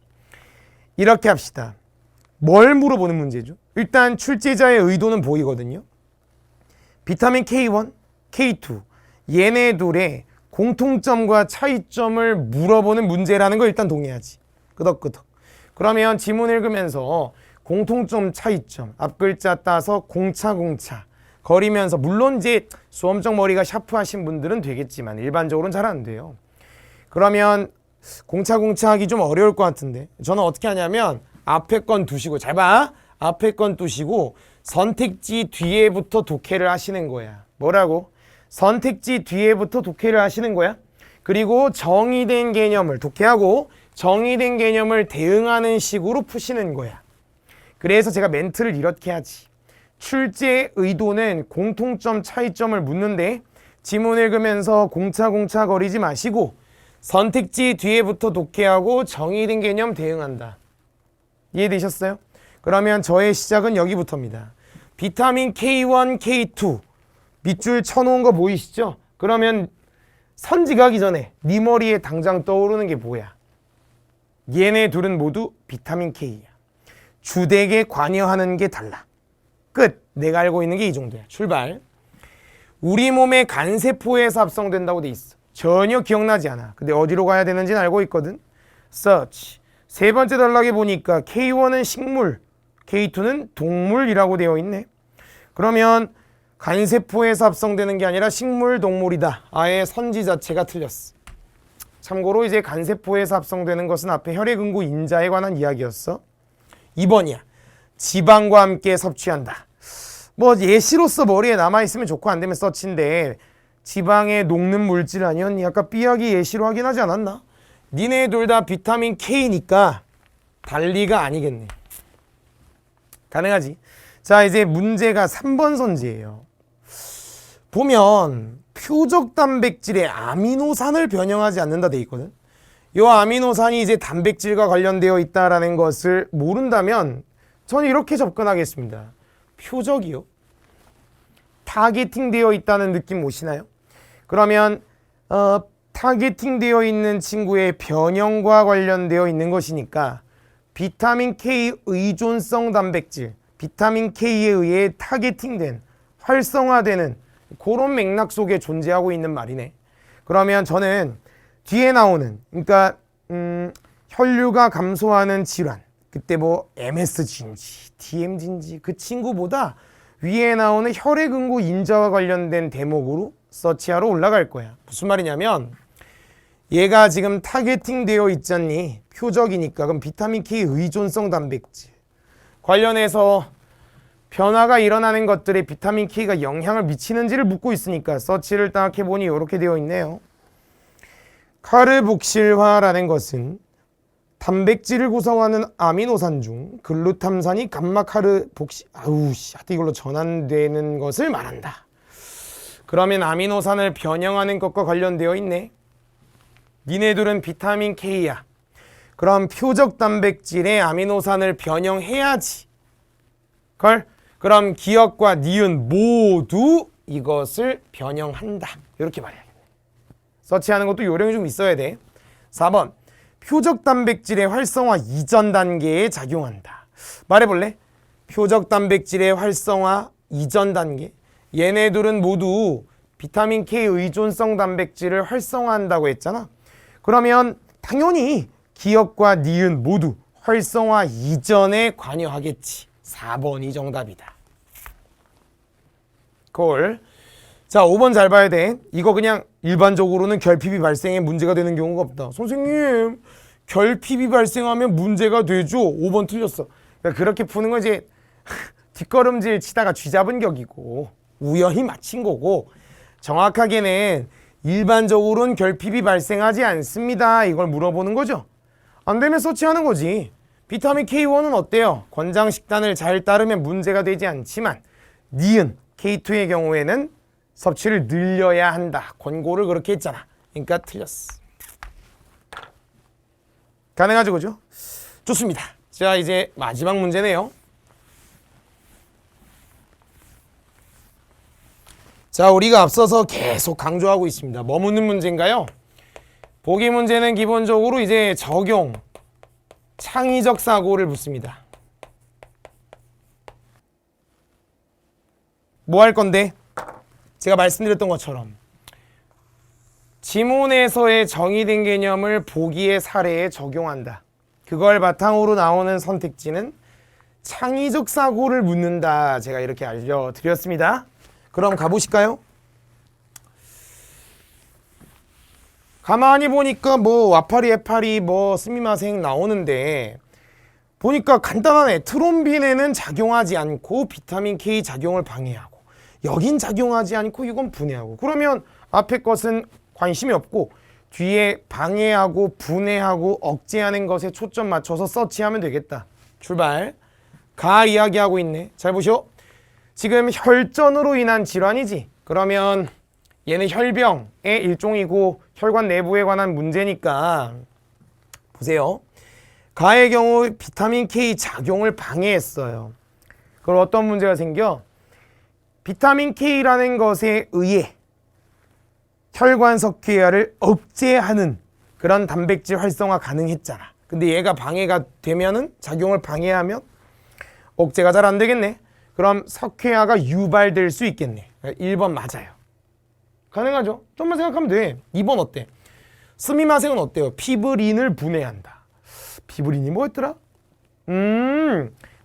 이렇게 합시다. 뭘 물어보는 문제죠? 일단 출제자의 의도는 보이거든요. 비타민 K1, K2 얘네 둘의 공통점과 차이점을 물어보는 문제라는 거 일단 동의하지. 끄덕끄덕. 그러면 지문 읽으면서 공통점, 차이점, 앞글자 따서 공차 거리면서 물론 이제 수험적 머리가 샤프하신 분들은 되겠지만 일반적으로는 잘 안 돼요. 그러면 공차 하기 좀 어려울 것 같은데 저는 어떻게 하냐면 앞에 건 두시고 잘 봐. 앞에 건 두시고 선택지 뒤에부터 독해를 하시는 거야. 뭐라고? 선택지 뒤에부터 독해를 하시는 거야. 그리고 정의된 개념을 독해하고 정의된 개념을 대응하는 식으로 푸시는 거야. 그래서 제가 멘트를 이렇게 하지. 출제의 의도는 공통점, 차이점을 묻는데 지문 읽으면서 공차 거리지 마시고 선택지 뒤에부터 독해하고 정의된 개념 대응한다. 이해되셨어요? 그러면 저의 시작은 여기부터입니다. 비타민 K1, K2 밑줄 쳐놓은 거 보이시죠? 그러면 선지 가기 전에 네 머리에 당장 떠오르는 게 뭐야? 얘네 둘은 모두 비타민 K야. 주덱에 관여하는 게 달라. 끝. 내가 알고 있는 게 이 정도야. 출발. 우리 몸의 간세포에서 합성된다고 돼 있어. 전혀 기억나지 않아. 근데 어디로 가야 되는지는 알고 있거든. search. 세 번째 단락에 보니까 K1은 식물, K2는 동물이라고 되어 있네. 그러면 간세포에서 합성되는 게 아니라 식물, 동물이다. 아예 선지 자체가 틀렸어. 참고로 이제 간세포에서 합성되는 것은 앞에 혈액응고 인자에 관한 이야기였어. 2번이야. 지방과 함께 섭취한다. 뭐 예시로서 머리에 남아있으면 좋고 안 되면 서치인데 지방에 녹는 물질 아니었니? 아까 삐약이 예시로 확인하지 않았나? 니네 둘 다 비타민 K니까 달리가 아니겠네. 가능하지? 자, 이제 문제가 3번 선지예요. 보면 표적 단백질의 아미노산을 변형하지 않는다 돼 있거든. 이 아미노산이 이제 단백질과 관련되어 있다라는 것을 모른다면 저는 이렇게 접근하겠습니다. 표적이요? 타겟팅 되어 있다는 느낌 오시나요? 그러면 타겟팅 되어 있는 친구의 변형과 관련되어 있는 것이니까 비타민 K 의존성 단백질, 비타민 K에 의해 타겟팅된, 활성화되는 그런 맥락 속에 존재하고 있는 말이네. 그러면 저는 뒤에 나오는, 그러니까 혈류가 감소하는 질환, 그때 뭐 MSG인지 DMG인지 그 친구보다 위에 나오는 혈액응고 인자와 관련된 대목으로 서치하러 올라갈 거야. 무슨 말이냐면 얘가 지금 타겟팅 되어 있잖니. 표적이니까. 그럼 비타민 K 의존성 단백질 관련해서 변화가 일어나는 것들에 비타민 K가 영향을 미치는지를 묻고 있으니까 서치를 딱 해보니 이렇게 되어 있네요. 카르복실화라는 것은 단백질을 구성하는 아미노산 중 글루탐산이 감마카르복실 이걸로 전환되는 것을 말한다. 그러면 아미노산을 변형하는 것과 관련되어 있네. 니네들은 비타민 K야. 그럼 표적 단백질의 아미노산을 변형해야지. 그럼 기역과 니은 모두 이것을 변형한다. 이렇게 말해야겠네. 서치하는 것도 요령이 좀 있어야 돼. 4번. 표적 단백질의 활성화 이전 단계에 작용한다. 말해볼래? 표적 단백질의 활성화 이전 단계. 얘네들은 모두 비타민 K 의존성 단백질을 활성화한다고 했잖아. 그러면 당연히 기억과 니은 모두 활성화 이전에 관여하겠지. 4번이 정답이다. 콜. 자, 5번 잘 봐야 돼. 이거 그냥 일반적으로는 결핍이 발생에 문제가 되는 경우가 없다. 선생님, 결핍이 발생하면 문제가 되죠. 5번 틀렸어. 그러니까 그렇게 푸는 건 이제 뒷걸음질 치다가 쥐잡은 격이고 우연히 맞힌 거고, 정확하게는 일반적으로는 결핍이 발생하지 않습니다. 이걸 물어보는 거죠. 안 되면 서치하는 거지. 비타민 K1은 어때요? 권장 식단을 잘 따르면 문제가 되지 않지만 니은 K2의 경우에는 섭취를 늘려야 한다. 권고를 그렇게 했잖아. 그러니까 틀렸어. 가능하죠, 그죠? 좋습니다. 자, 이제 마지막 문제네요. 자, 우리가 앞서서 계속 강조하고 있습니다. 뭐 묻는 문제인가요? 보기 문제는 기본적으로 이제 적용, 창의적 사고를 묻습니다. 뭐 할 건데? 제가 말씀드렸던 것처럼 지문에서의 정의된 개념을 보기의 사례에 적용한다. 그걸 바탕으로 나오는 선택지는 창의적 사고를 묻는다. 제가 이렇게 알려드렸습니다. 그럼 가보실까요? 가만히 보니까 뭐 와파리, 해파리, 뭐 스미마생 나오는데 보니까 간단하네. 트롬빈에는 작용하지 않고 비타민 K 작용을 방해하고, 여긴 작용하지 않고 이건 분해하고. 그러면 앞에 것은 관심이 없고 뒤에 방해하고 분해하고 억제하는 것에 초점 맞춰서 서치하면 되겠다. 출발. 가 이야기하고 있네. 잘 보시오. 지금 혈전으로 인한 질환이지. 그러면 얘는 혈병의 일종이고 혈관 내부에 관한 문제니까 보세요. 가의 경우 비타민 K 작용을 방해했어요. 그럼 어떤 문제가 생겨? 비타민 K라는 것에 의해 혈관 석회화를 억제하는 그런 단백질 활성화 가능했잖아. 근데 얘가 방해가 되면은, 작용을 방해하면 억제가 잘 안 되겠네. 그럼 석회화가 유발될 수 있겠네. 1번 맞아요. 가능하죠? 좀만 생각하면 돼. 2번 어때? 스미마생은 어때요? 피브린을 분해한다. 피브린이 뭐였더라?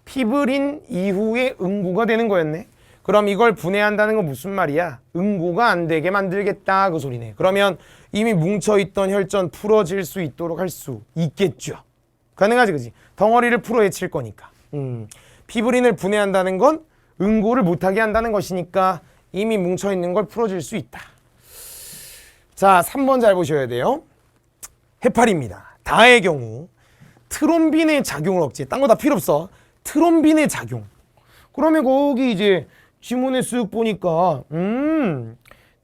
피브린 이후에 응고가 되는 거였네. 그럼 이걸 분해한다는 건 무슨 말이야? 응고가 안 되게 만들겠다, 그 소리네. 그러면 이미 뭉쳐있던 혈전 풀어질 수 있도록 할 수 있겠죠. 가능하지, 그지? 덩어리를 풀어 헤칠 거니까. 피브린을 분해한다는 건 응고를 못하게 한다는 것이니까 이미 뭉쳐있는 걸 풀어줄 수 있다. 자, 3번 잘 보셔야 돼요. 해파리입니다. 다의 경우 트롬빈의 작용을 억제. 딴 거 다 필요 없어. 트롬빈의 작용. 그러면 거기 이제 지문에 쓱 보니까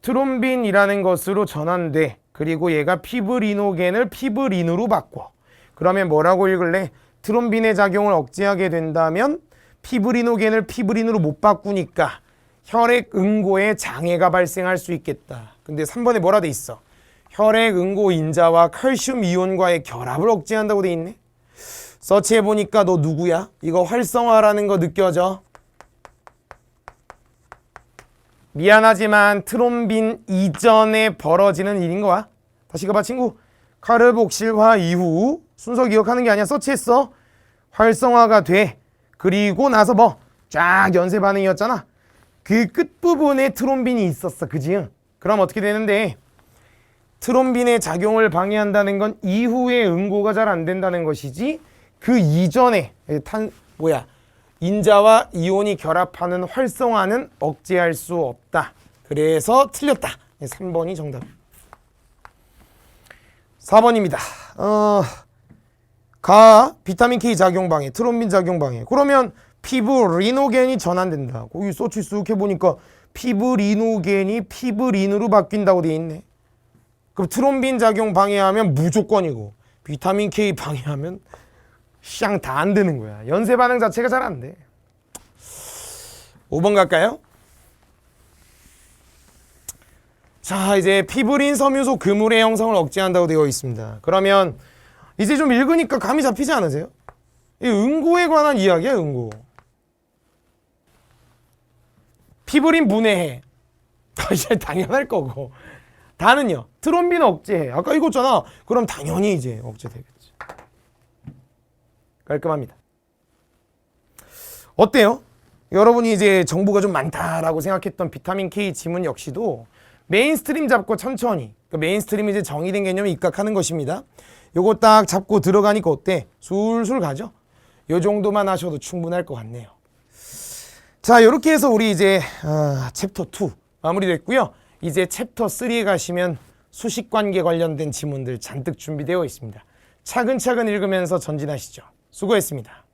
트롬빈이라는 것으로 전환돼. 그리고 얘가 피브리노겐을 피브린으로 바꿔. 그러면 뭐라고 읽을래? 트롬빈의 작용을 억제하게 된다면 피브리노겐을 피브린으로 못 바꾸니까 혈액 응고에 장애가 발생할 수 있겠다. 근데 3번에 뭐라 돼 있어? 혈액 응고 인자와 칼슘 이온과의 결합을 억제한다고 돼 있네. 서치해보니까 너 누구야? 이거 활성화라는 거 느껴져? 미안하지만 트롬빈 이전에 벌어지는 일인 거야. 다시 가봐 친구. 카르복실화 이후 순서 기억하는 게 아니야. 서치했어. 활성화가 돼. 그리고 나서 뭐 쫙 연쇄 반응이었잖아. 그 끝부분에 트롬빈이 있었어. 그지? 그럼 어떻게 되는데, 트롬빈의 작용을 방해한다는 건 이후에 응고가 잘 안 된다는 것이지 그 이전에 인자와 이온이 결합하는 활성화는 억제할 수 없다. 그래서 틀렸다. 3번이 정답. 4번입니다. 비타민 K 작용 방해, 트롬빈 작용 방해. 그러면 피브리노겐이 전환된다. 거기 서치 쓱 해보니까 피브리노겐이 피브린으로 바뀐다고 돼 있네. 그럼 트롬빈 작용 방해하면 무조건이고 비타민 K 방해하면 샹 다 안 되는 거야. 연쇄 반응 자체가 잘 안 돼. 5번 갈까요? 자, 이제 피브린 섬유소 그물의 형성을 억제한다고 되어 있습니다. 그러면 이제 좀 읽으니까 감이 잡히지 않으세요? 이 응고에 관한 이야기야, 응고. 피브린 분해해. 이제 당연할 거고. 다는요, 트롬빈 억제해. 아까 읽었잖아. 그럼 당연히 이제 억제되겠지. 깔끔합니다. 어때요? 여러분이 이제 정보가 좀 많다라고 생각했던 비타민 K 지문 역시도 메인스트림 잡고 천천히, 그 메인스트림이 이제 정의된 개념에 입각하는 것입니다. 요거 딱 잡고 들어가니까 어때? 술술 가죠? 요 정도만 하셔도 충분할 것 같네요. 자, 이렇게 해서 우리 이제 챕터 2 마무리됐고요. 이제 챕터 3에 가시면 수식관계 관련된 지문들 잔뜩 준비되어 있습니다. 차근차근 읽으면서 전진하시죠. 수고했습니다.